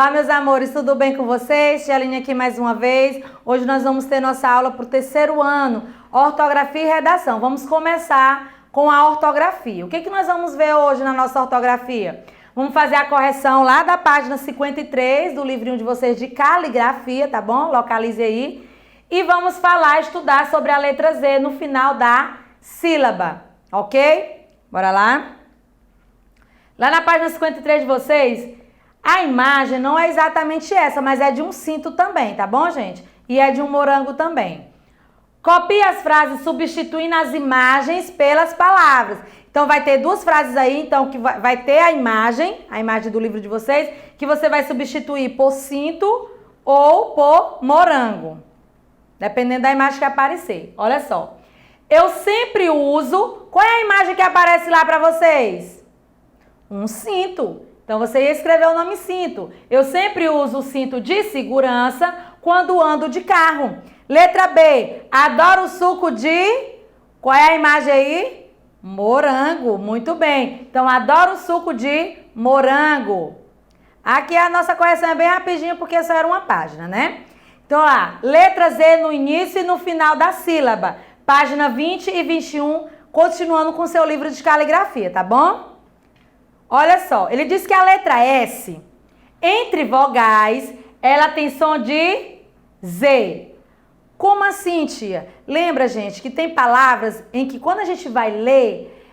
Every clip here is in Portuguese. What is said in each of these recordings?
Olá, meus amores, tudo bem com vocês? Tialine aqui mais uma vez. Hoje nós vamos ter nossa aula para o terceiro ano, ortografia e redação. Vamos começar com a ortografia. O que nós vamos ver hoje na nossa ortografia? Vamos fazer a correção lá da página 53 do livrinho de vocês de caligrafia, tá bom? Localize aí. E vamos estudar sobre a letra Z no final da sílaba, ok? Bora lá? Lá na página 53 de vocês, a imagem não é exatamente essa, mas é de um cinto também, tá bom, gente? E é de um morango também. Copie as frases substituindo as imagens pelas palavras. Então, vai ter duas frases aí, então, que vai ter a imagem do livro de vocês, que você vai substituir por cinto ou por morango, dependendo da imagem que aparecer. Olha só. Eu sempre uso... Qual é a imagem que aparece lá para vocês? Um cinto. Então, você ia escrever o nome cinto. Eu sempre uso o cinto de segurança quando ando de carro. Letra B. Adoro suco de... Qual é a imagem aí? Morango. Muito bem. Então, adoro suco de morango. Aqui a nossa correção é bem rapidinho, porque só era uma página, né? Então, lá. Letra Z no início e no final da sílaba. Página 20 e 21, continuando com o seu livro de caligrafia, tá bom? Olha só, ele diz que a letra S, entre vogais, ela tem som de Z. Como assim, tia? Lembra, gente, que tem palavras em que quando a gente vai ler,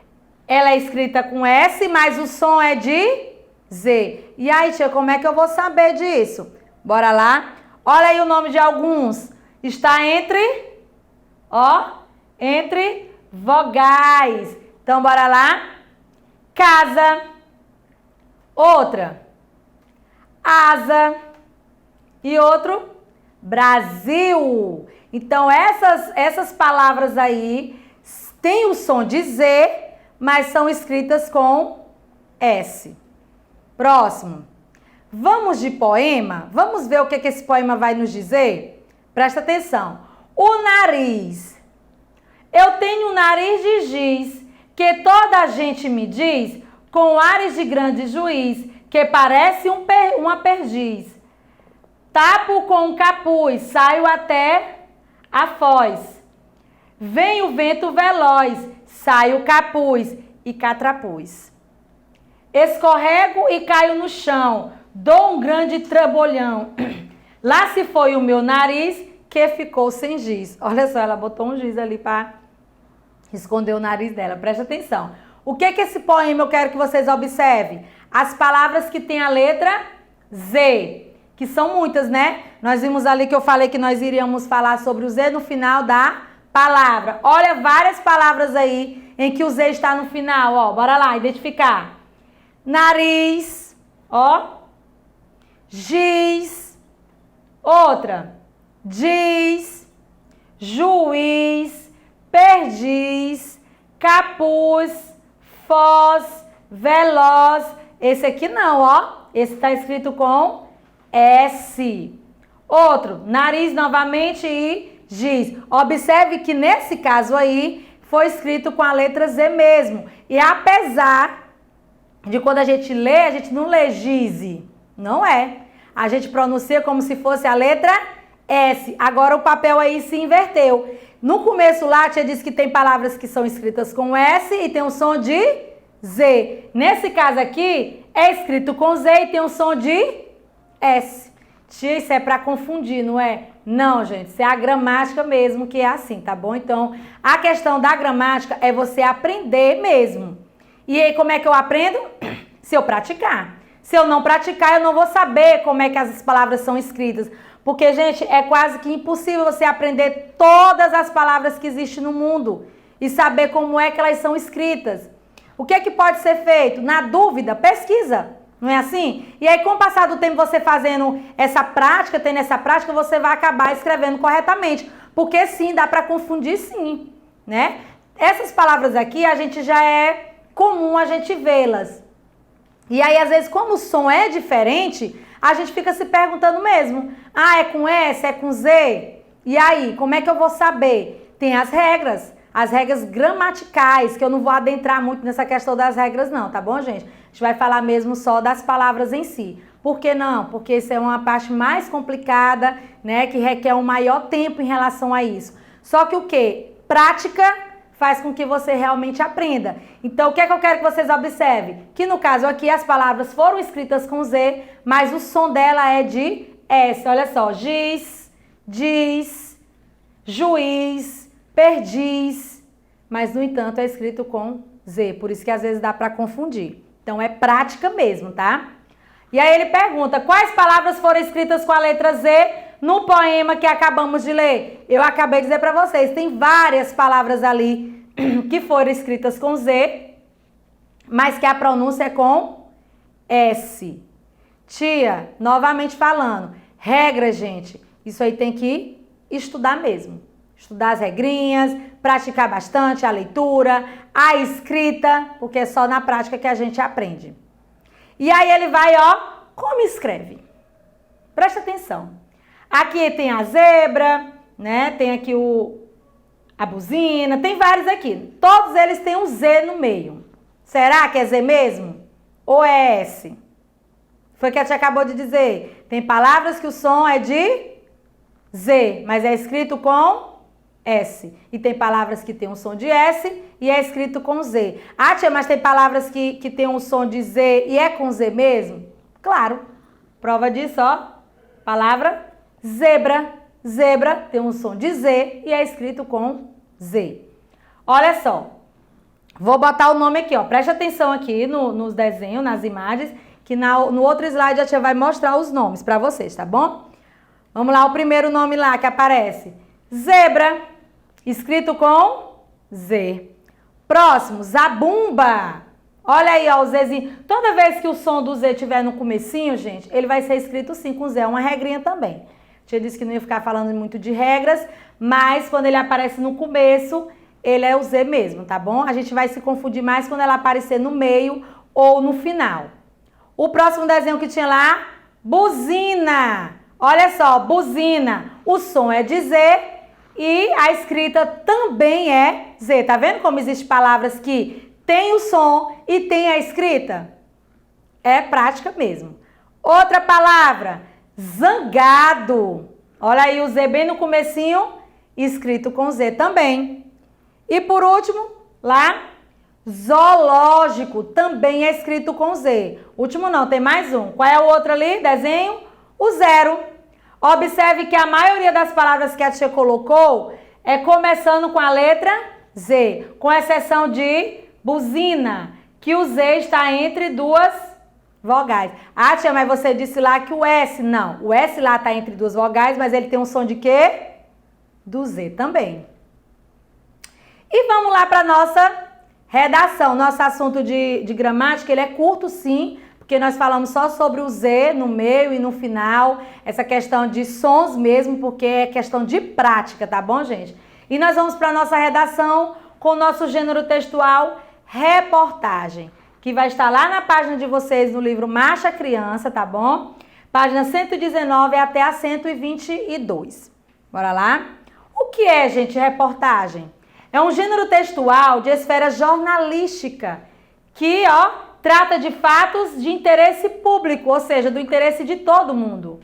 ela é escrita com S, mas o som é de Z. E aí, tia, como é que eu vou saber disso? Bora lá? Olha aí o nome de alguns. Está entre vogais. Então, bora lá? Casa. Outra, asa. E outro, Brasil. Então, essas palavras aí têm o som de Z, mas são escritas com S. Próximo. Vamos de poema? Vamos ver o que esse poema vai nos dizer? Presta atenção. O nariz. Eu tenho um nariz de giz, que toda a gente me diz... com ares de grande juiz, que parece uma perdiz. Tapo com um capuz, saio até a foz. Vem o vento veloz, sai o capuz e catrapuz. Escorrego e caio no chão, dou um grande trambolhão. Lá se foi o meu nariz, que ficou sem giz. Olha só, ela botou um giz ali para esconder o nariz dela, presta atenção. O que esse poema eu quero que vocês observem? As palavras que tem a letra Z, que são muitas, né? Nós vimos ali que eu falei que nós iríamos falar sobre o Z no final da palavra. Olha várias palavras aí em que o Z está no final, ó. Bora lá, identificar. Nariz, ó. Giz. Outra. Diz. Juiz. Perdiz. Capuz. Foz, veloz. Esse aqui não, ó. Esse está escrito com S. Outro, nariz novamente e giz. Observe que nesse caso aí foi escrito com a letra Z mesmo. E apesar de quando a gente lê, a gente não lê giz. Não é. A gente pronuncia como se fosse a letra S. Agora o papel aí se inverteu. No começo lá, a tia disse que tem palavras que são escritas com S e tem um som de Z. Nesse caso aqui, é escrito com Z e tem um som de S. Tia, isso é para confundir, não é? Não, gente, isso é a gramática mesmo que é assim, tá bom? Então, a questão da gramática é você aprender mesmo. E aí, como é que eu aprendo? Se eu praticar. Se eu não praticar, eu não vou saber como é que as palavras são escritas. Porque, gente, é quase que impossível você aprender todas as palavras que existem no mundo e saber como é que elas são escritas. O que é que pode ser feito? Na dúvida, pesquisa. Não é assim? E aí, com o passar do tempo, você fazendo essa prática, tendo essa prática, você vai acabar escrevendo corretamente. Porque, sim, dá para confundir, sim. Né? Essas palavras aqui, a gente já é comum a gente vê-las. E aí, às vezes, como o som é diferente... a gente fica se perguntando mesmo. Ah, é com S, é com Z? E aí, como é que eu vou saber? Tem as regras gramaticais, que eu não vou adentrar muito nessa questão das regras não, tá bom, gente? A gente vai falar mesmo só das palavras em si. Por que não? Porque isso é uma parte mais complicada, né? Que requer um maior tempo em relação a isso. Só que o quê? Prática faz com que você realmente aprenda. Então, o que é que eu quero que vocês observem? Que no caso aqui as palavras foram escritas com Z, mas o som dela é de S. Olha só, giz, diz, juiz, perdiz, mas no entanto é escrito com Z, por isso que às vezes dá para confundir. Então é prática mesmo, tá? E aí ele pergunta, quais palavras foram escritas com a letra Z no poema que acabamos de ler? Eu acabei de dizer para vocês, tem várias palavras ali que foram escritas com Z, mas que a pronúncia é com S. Tia, novamente falando, regra, gente, isso aí tem que estudar mesmo. Estudar as regrinhas, praticar bastante a leitura, a escrita, porque é só na prática que a gente aprende. E aí ele vai, ó, como escreve? Presta atenção. Aqui tem a zebra, né? Tem aqui a buzina, tem vários aqui. Todos eles têm um Z no meio. Será que é Z mesmo? Ou é S? Foi o que a tia acabou de dizer. Tem palavras que o som é de Z, mas é escrito com S. E tem palavras que tem um som de S e é escrito com Z. Ah, tia, mas tem palavras que tem um som de Z e é com Z mesmo? Claro. Prova disso, ó. Palavra zebra. Zebra tem um som de Z e é escrito com Z. Olha só. Vou botar o nome aqui, ó. Preste atenção aqui nos desenhos, nas imagens, que no outro slide a tia vai mostrar os nomes para vocês, tá bom? Vamos lá, o primeiro nome lá que aparece. Zebra, escrito com Z. Próximo, zabumba. Olha aí, ó, o Zzinho. Toda vez que o som do Z estiver no comecinho, gente, ele vai ser escrito sim com Z. É uma regrinha também. Tia disse que não ia ficar falando muito de regras, mas quando ele aparece no começo, ele é o Z mesmo, tá bom? A gente vai se confundir mais quando ela aparecer no meio ou no final. O próximo desenho que tinha lá, buzina. Olha só, buzina. O som é de Z e a escrita também é Z. Tá vendo como existem palavras que tem o som e tem a escrita? É prática mesmo. Outra palavra, zangado. Olha aí o Z bem no comecinho, escrito com Z também. E por último, lá, zoológico, também é escrito com Z. Último não, tem mais um. Qual é o outro ali, desenho? O zero. Observe que a maioria das palavras que a tia colocou é começando com a letra Z, com exceção de buzina, que o Z está entre duas vogais. Ah, tia, mas você disse lá que o S, não. O S lá está entre duas vogais, mas ele tem um som de quê? Do Z também. E vamos lá para a nossa redação. Nosso assunto de gramática, ele é curto sim, porque nós falamos só sobre o Z no meio e no final, essa questão de sons mesmo, porque é questão de prática, tá bom, gente? E nós vamos para a nossa redação com o nosso gênero textual, reportagem, que vai estar lá na página de vocês no livro Marcha Criança, tá bom? Página 119 até a 122. Bora lá? O que é, gente, reportagem? É um gênero textual de esfera jornalística que, ó, trata de fatos de interesse público, ou seja, do interesse de todo mundo,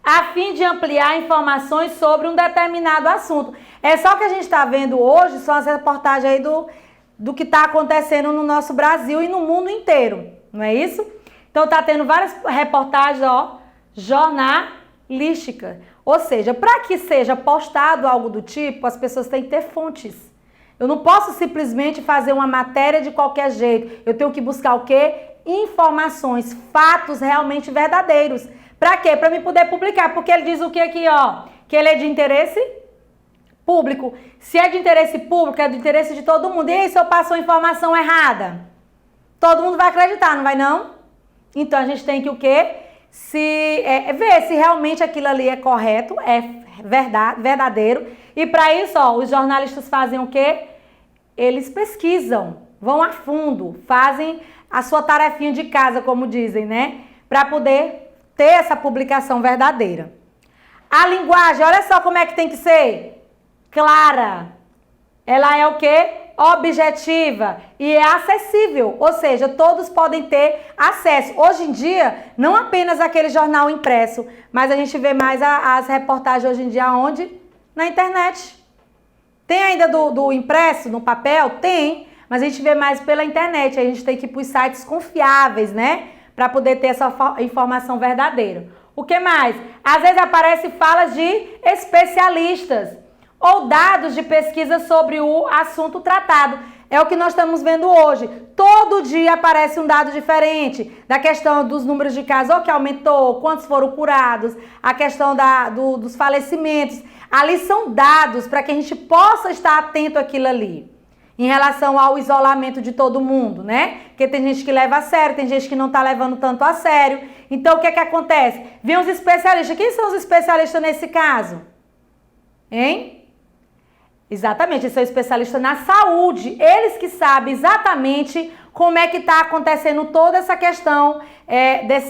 a fim de ampliar informações sobre um determinado assunto. É só que a gente está vendo hoje, são as reportagens aí do que está acontecendo no nosso Brasil e no mundo inteiro, não é isso? Então tá tendo várias reportagens, ó, jornalísticas. Ou seja, para que seja postado algo do tipo, as pessoas têm que ter fontes. Eu não posso simplesmente fazer uma matéria de qualquer jeito. Eu tenho que buscar o quê? Informações, fatos realmente verdadeiros. Para quê? Para me poder publicar. Porque ele diz o que aqui, ó? Que ele é de interesse público. Se é de interesse público, é de interesse de todo mundo. E aí, se eu passo uma informação errada? Todo mundo vai acreditar, não vai não? Então, a gente tem que o quê? Ver se realmente aquilo ali é correto, é verdadeiro. E para isso, ó, os jornalistas fazem o quê? Eles pesquisam, vão a fundo, fazem a sua tarefinha de casa, como dizem, né? Para poder ter essa publicação verdadeira. A linguagem, olha só como é que tem que ser. Clara. Ela é o quê? objetiva e é acessível, ou seja, todos podem ter acesso. Hoje em dia, não apenas aquele jornal impresso, mas a gente vê mais as reportagens hoje em dia onde? Na internet. Tem ainda do impresso, no papel? Tem, mas a gente vê mais pela internet. A gente tem que ir para os sites confiáveis, né? Para poder ter essa informação verdadeira. O que mais? Às vezes aparece falas de especialistas ou dados de pesquisa sobre o assunto tratado. É o que nós estamos vendo hoje. Todo dia aparece um dado diferente da questão dos números de casos, ou que aumentou, quantos foram curados, a questão dos falecimentos. Ali são dados para que a gente possa estar atento àquilo ali. Em relação ao isolamento de todo mundo, né? Porque tem gente que leva a sério, tem gente que não está levando tanto a sério. Então, o que é que acontece? Vem os especialistas. Quem são os especialistas nesse caso? Hein? Exatamente, eles são especialistas na saúde. Eles que sabem exatamente como é que está acontecendo toda essa questão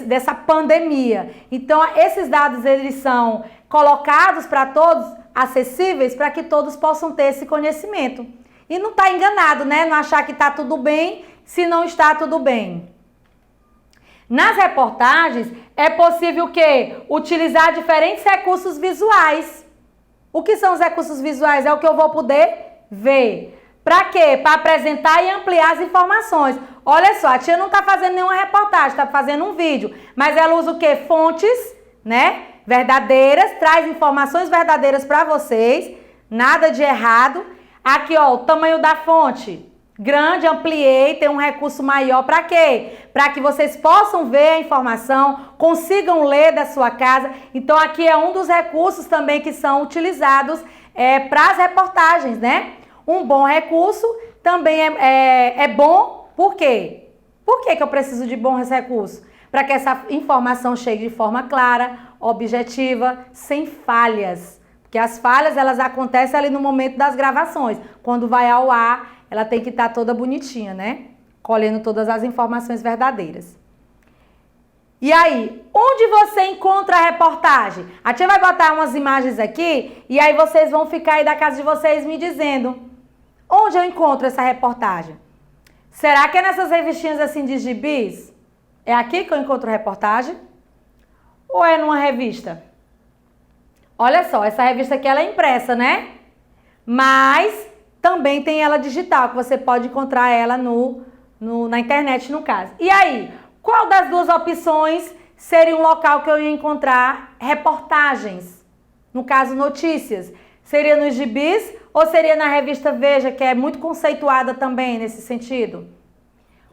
dessa pandemia. Então, esses dados, eles são colocados para todos, acessíveis, para que todos possam ter esse conhecimento. E não está enganado, né? Não achar que está tudo bem se não está tudo bem. Nas reportagens, é possível o quê? Utilizar diferentes recursos visuais. O que são os recursos visuais? É o que eu vou poder ver. Para quê? Para apresentar e ampliar as informações. Olha só, a tia não está fazendo nenhuma reportagem, está fazendo um vídeo. Mas ela usa o quê? Fontes, né? Verdadeiras, traz informações verdadeiras para vocês. Nada de errado. Aqui, ó, o tamanho da fonte. Grande, ampliei, tem um recurso maior. Para quê? Para que vocês possam ver a informação, consigam ler da sua casa. Então, aqui é um dos recursos também que são utilizados para as reportagens, né? Um bom recurso também é bom. Por quê? Por que eu preciso de bons recursos? Para que essa informação chegue de forma clara, objetiva, sem falhas. Porque as falhas, elas acontecem ali no momento das gravações. Quando vai ao ar, ela tem que estar toda bonitinha, né? Colhendo todas as informações verdadeiras. E aí, onde você encontra a reportagem? A tia vai botar umas imagens aqui e aí vocês vão ficar aí da casa de vocês me dizendo onde eu encontro essa reportagem. Será que é nessas revistinhas assim de gibis? É aqui que eu encontro a reportagem? Ou é numa revista? Olha só, essa revista aqui ela é impressa, né? Mas também tem ela digital, que você pode encontrar ela na internet, no caso. E aí, qual das duas opções seria um local que eu ia encontrar reportagens? No caso, notícias. Seria nos gibis ou seria na revista Veja, que é muito conceituada também nesse sentido?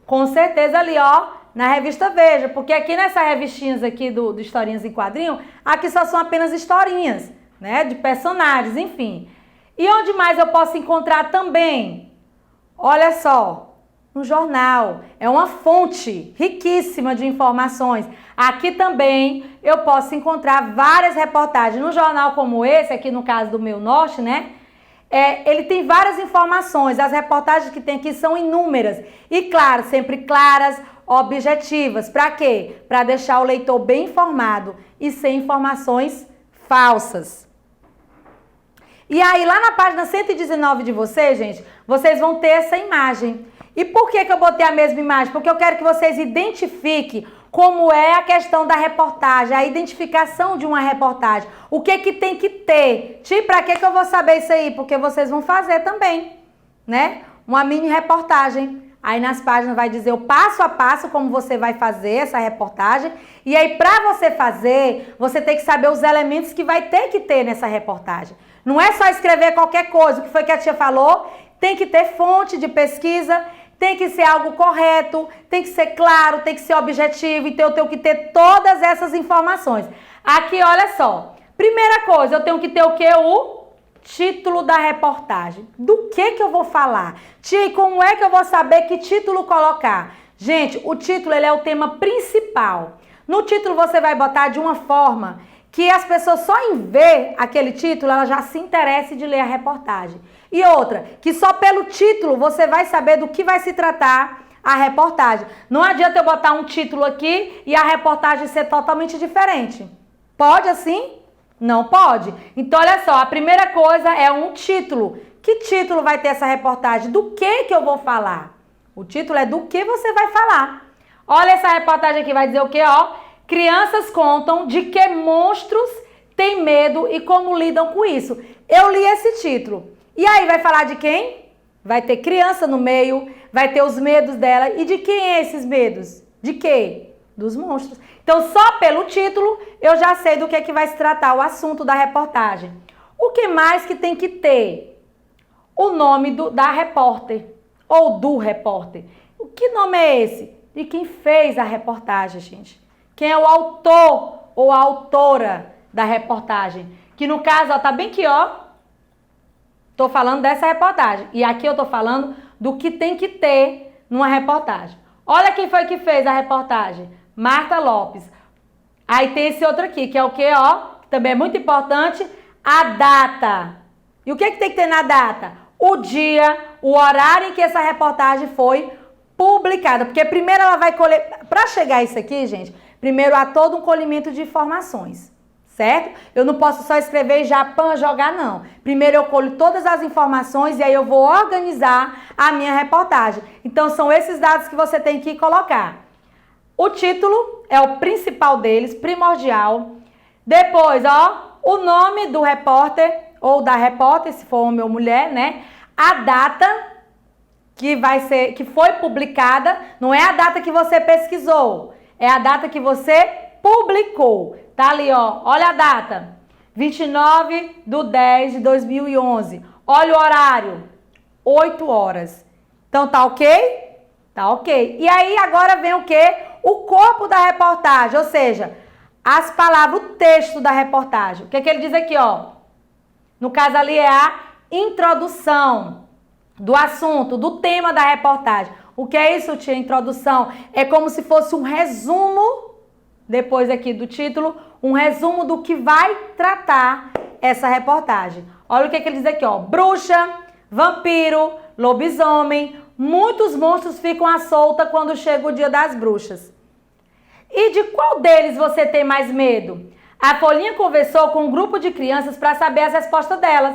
Com certeza ali, ó, na revista Veja, porque aqui nessas revistinhas aqui do Historinhas em Quadrinho, aqui só são apenas historinhas, né, de personagens, enfim. E onde mais eu posso encontrar também? Olha só, no jornal. É uma fonte riquíssima de informações. Aqui também eu posso encontrar várias reportagens. No jornal como esse, aqui no caso do Meu Norte, né? Ele tem várias informações. As reportagens que tem aqui são inúmeras. E claro, sempre claras, objetivas. Para quê? Para deixar o leitor bem informado e sem informações falsas. E aí, lá na página 119 de vocês, gente, vocês vão ter essa imagem. E por que eu botei a mesma imagem? Porque eu quero que vocês identifiquem como é a questão da reportagem, a identificação de uma reportagem. O que tem que ter? Para que eu vou saber isso aí? Porque vocês vão fazer também, né? Uma mini reportagem. Aí nas páginas vai dizer o passo a passo como você vai fazer essa reportagem. E aí, para você fazer, você tem que saber os elementos que vai ter que ter nessa reportagem. Não é só escrever qualquer coisa, o que foi que a tia falou? Tem que ter fonte de pesquisa, tem que ser algo correto, tem que ser claro, tem que ser objetivo, então eu tenho que ter todas essas informações. Aqui, olha só, primeira coisa, eu tenho que ter o quê? O título da reportagem. Do que eu vou falar? Tia, e como é que eu vou saber que título colocar? Gente, o título ele é o tema principal. No título você vai botar de uma forma que as pessoas só em ver aquele título, ela já se interesse de ler a reportagem. E outra, que só pelo título você vai saber do que vai se tratar a reportagem. Não adianta eu botar um título aqui e a reportagem ser totalmente diferente. Pode assim? Não pode. Então, olha só, a primeira coisa é um título Que título vai ter essa reportagem? Do que eu vou falar? O título é do que você vai falar. Olha essa reportagem aqui, vai dizer o quê? Ó, crianças contam de que monstros têm medo e como lidam com isso. Eu li esse título. E aí, vai falar de quem? Vai ter criança no meio, vai ter os medos dela. E de quem é esses medos? De quê? Dos monstros. Então, só pelo título, eu já sei do que vai se tratar o assunto da reportagem. O que mais que tem que ter? O nome da repórter ou do repórter. O que nome é esse? De quem fez a reportagem, gente. Quem é o autor ou a autora da reportagem. Que no caso, ó, tá bem aqui, ó. Tô falando dessa reportagem. E aqui eu tô falando do que tem que ter numa reportagem. Olha quem foi que fez a reportagem. Marta Lopes. Aí tem esse outro aqui, que é o quê, ó? Que também é muito importante. A data. E o que tem que ter na data? O dia, o horário em que essa reportagem foi publicada. Porque primeiro ela vai colher... Para chegar a isso aqui, gente, primeiro há todo um colhimento de informações. Certo? Eu não posso só escrever e já jogar, não. Primeiro eu colho todas as informações e aí eu vou organizar a minha reportagem. Então, são esses dados que você tem que colocar. O título é o principal deles, primordial. Depois, ó, o nome do repórter ou da repórter, se for homem ou mulher, né? A data que foi publicada, não é a data que você pesquisou, é a data que você publicou. Tá ali, ó. Olha a data. 29/10/2011. Olha o horário. 8 horas. Então, tá ok? Tá ok. E aí, agora vem o quê? O corpo da reportagem, ou seja, as palavras, o texto da reportagem. O que ele diz aqui, ó? No caso ali é a introdução do assunto, do tema da reportagem. O que é isso, tia? Introdução? É como se fosse um resumo, depois aqui do título, um resumo do que vai tratar essa reportagem. Olha o que ele diz aqui, ó. Bruxa, vampiro, lobisomem, muitos monstros ficam à solta quando chega o dia das bruxas. E de qual deles você tem mais medo? A Folhinha conversou com um grupo de crianças para saber as respostas delas.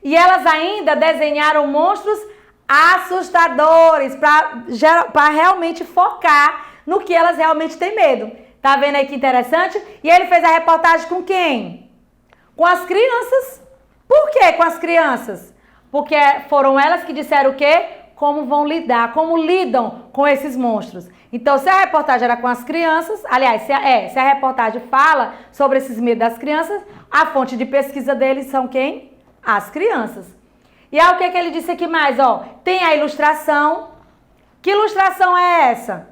E elas ainda desenharam monstros assustadores para realmente focar no que elas realmente têm medo. Tá vendo aí que interessante? E ele fez a reportagem com quem? Com as crianças. Por que com as crianças? Porque foram elas que disseram o quê? Como vão lidar, como lidam com esses monstros. Então, se a reportagem era com as crianças, aliás, se a reportagem fala sobre esses medos das crianças, a fonte de pesquisa deles são quem? As crianças. E aí o que ele disse aqui mais? Ó, tem a ilustração. Que ilustração é essa?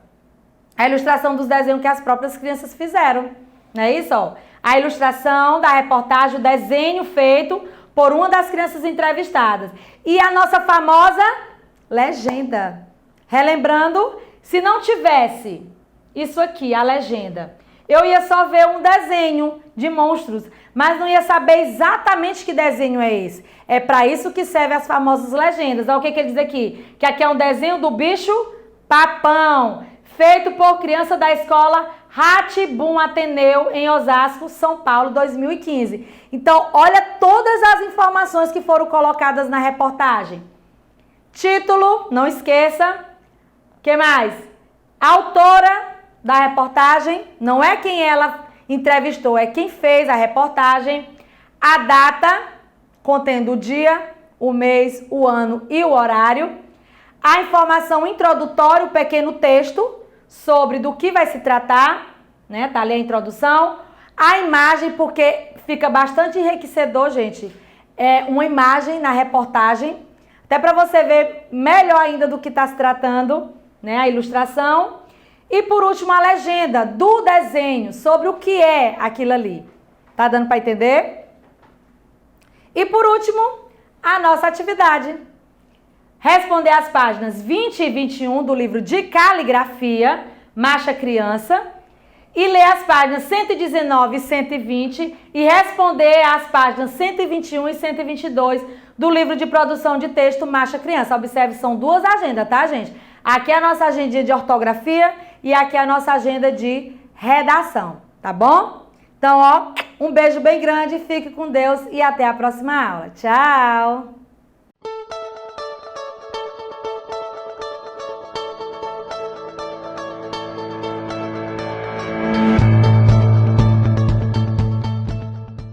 A ilustração dos desenhos que as próprias crianças fizeram. Não é isso? Ó? A ilustração da reportagem, o desenho feito por uma das crianças entrevistadas. E a nossa famosa legenda. Relembrando, se não tivesse isso aqui, a legenda, eu ia só ver um desenho de monstros, mas não ia saber exatamente que desenho é esse. É para isso que servem as famosas legendas. Olha o que ele diz aqui. Que aqui é um desenho do bicho papão, feito por criança da escola Ratibum Ateneu, em Osasco, São Paulo, 2015. Então, olha todas as informações que foram colocadas na reportagem. Título, não esqueça. O que mais? A autora da reportagem, não é quem ela entrevistou, é quem fez a reportagem. A data, contendo o dia, o mês, o ano e o horário. A informação introdutória, o pequeno texto sobre do que vai se tratar, né? Tá ali a introdução. A imagem, porque fica bastante enriquecedor, gente. É uma imagem na reportagem, até para você ver melhor ainda do que está se tratando, né? A ilustração. E por último, a legenda do desenho sobre o que é aquilo ali. Tá dando para entender? E por último, a nossa atividade. Responder as páginas 20 e 21 do livro de caligrafia, Marcha Criança, e ler as páginas 119 e 120 e responder as páginas 121 e 122 do livro de produção de texto Marcha Criança. Observe, são duas agendas, tá, gente? Aqui é a nossa agendinha de ortografia e aqui é a nossa agenda de redação, tá bom? Então, ó, um beijo bem grande, fique com Deus e até a próxima aula. Tchau!